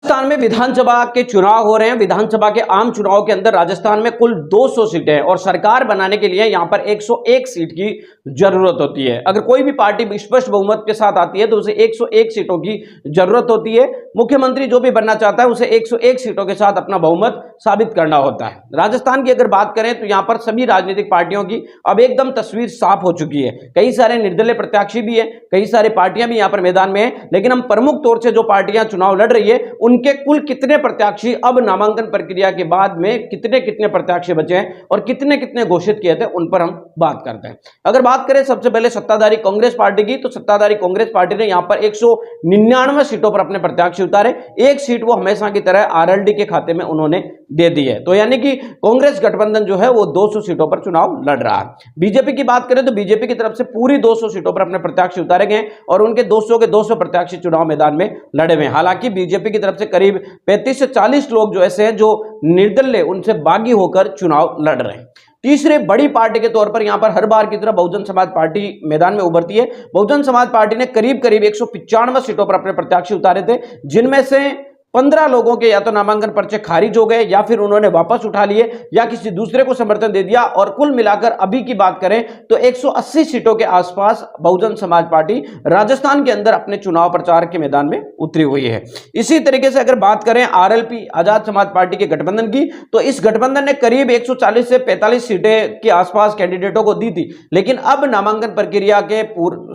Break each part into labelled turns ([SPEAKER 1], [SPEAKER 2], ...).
[SPEAKER 1] राजस्थान में विधानसभा के चुनाव हो रहे हैं। विधानसभा के आम चुनाव के अंदर राजस्थान में कुल 200 सीटें हैं और सरकार बनाने के लिए यहां पर 101 सीट की जरूरत होती है। अगर कोई भी पार्टी स्पष्ट बहुमत के साथ आती है तो उसे 101 सीटों की जरूरत होती है। मुख्यमंत्री जो भी बनना चाहता है उसे 101 सीटों के साथ अपना बहुमत साबित करना होता है। राजस्थान की अगर बात करें तो यहां पर सभी राजनीतिक पार्टियों की अब एकदम तस्वीर साफ हो चुकी है। कई सारे निर्दलीय प्रत्याशी भी है, कई सारी पार्टियां भी यहां पर मैदान में है, लेकिन हम प्रमुख तौर से जो पार्टियां चुनाव लड़ रही है उनके कुल कितने प्रत्याशी अब नामांकन प्रक्रिया के बाद में कितने कितने प्रत्याशी बचे हैं और कितने कितने घोषित किए थे उन पर हम बात करते हैं। अगर बात करें सबसे पहले सत्ताधारी कांग्रेस पार्टी की, तो सत्ताधारी कांग्रेस पार्टी ने यहां पर 199 सीटों पर अपने प्रत्याशी उतारे। एक सीट वो हमेशा की तरह आरएलडी के खाते में उन्होंने दे दी है, तो यानी कि कांग्रेस गठबंधन जो है वो 200 सीटों पर चुनाव लड़ रहा है। बीजेपी की बात करें तो बीजेपी की तरफ से पूरी 200 सीटों पर अपने प्रत्याशी उतारे गए और उनके 200 के 200 प्रत्याशी चुनाव मैदान में लड़े हुए हैं। हालांकि बीजेपी की तरफ से करीब 35 से 40 लोग जो ऐसे हैं जो निर्दलीय उनसे बागी होकर चुनाव लड़ रहे हैं। तीसरे बड़ी पार्टी के तौर पर यहां पर हर बार की तरह बहुजन समाज पार्टी मैदान में उभरती है। बहुजन समाज पार्टी ने करीब करीब 195 सीटों पर अपने प्रत्याशी उतारे थे, जिनमें से 15 लोगों के या तो नामांकन पर्चे खारिज हो गए या फिर उन्होंने वापस उठा लिए या किसी दूसरे को समर्थन दे दिया, और कुल मिलाकर अभी की बात करें तो 180 सीटों के आसपास बहुजन समाज पार्टी राजस्थान के अंदर अपने चुनाव प्रचार के मैदान में उतरी हुई है। इसी तरीके से अगर बात करें आरएलपी आजाद समाज पार्टी के गठबंधन की, तो इस गठबंधन ने करीब 140 से 45 सीटें के आसपास कैंडिडेटों को दी थी, लेकिन अब नामांकन प्रक्रिया के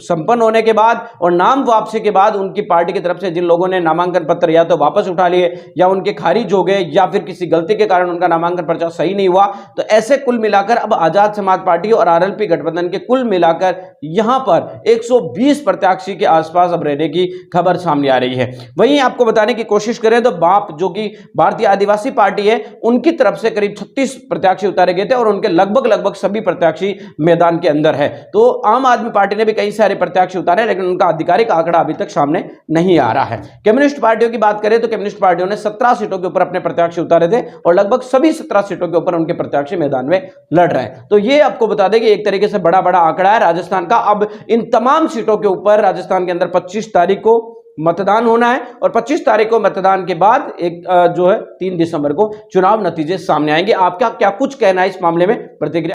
[SPEAKER 1] संपन्न होने के बाद और नाम वापसी के बाद उनकी पार्टी की तरफ से जिन लोगों ने नामांकन पत्र या तो वापस उठा लिए या उनके खारिज हो गए या फिर किसी गलती के कारण उनका नामांकन पर्चा सही नहीं हुआ, तो ऐसे कुल मिलाकर अब आजाद समाज पार्टी और आरएलपी गठबंधन के कुल मिलाकर यहां पर 120 प्रत्याशी के आसपास अब रहने की खबर सामने आ रही है। वहीं आपको बताने की कोशिश करें तो बाप जो कि भारतीय आदिवासी पार्टी है, उनकी तरफ से करीब 36 प्रत्याशी उतारे गए थे और उनके लगभग सभी प्रत्याशी मैदान के अंदर है। तो आम आदमी पार्टी ने भी कई सारे प्रत्याशी उतारे, लेकिन उनका आधिकारिक आंकड़ा अभी तक सामने नहीं आ रहा है। कम्युनिस्ट पार्टियों की बात करें तो कम्युनिस्ट पार्टियों ने 17 सीटों के ऊपर अपने प्रत्याशी उतारे थे और लगभग सभी 17 सीटों के ऊपर उनके प्रत्याशी मैदान में लड़ रहे हैं। तो ये आपको बता दें कि एक तरीके से बड़ा आंकड़ा है राजस्थान का। अब इन तमाम सीटों के ऊपर राजस्थान के अंदर 25 तारीख को मतदान होना है और 25 तारीख को मतदान के बाद एक जो है 3 दिसंबर को चुनाव नतीजे सामने आएंगे। आपका क्या कुछ कहना है इस मामले में? प्रतिक्रिया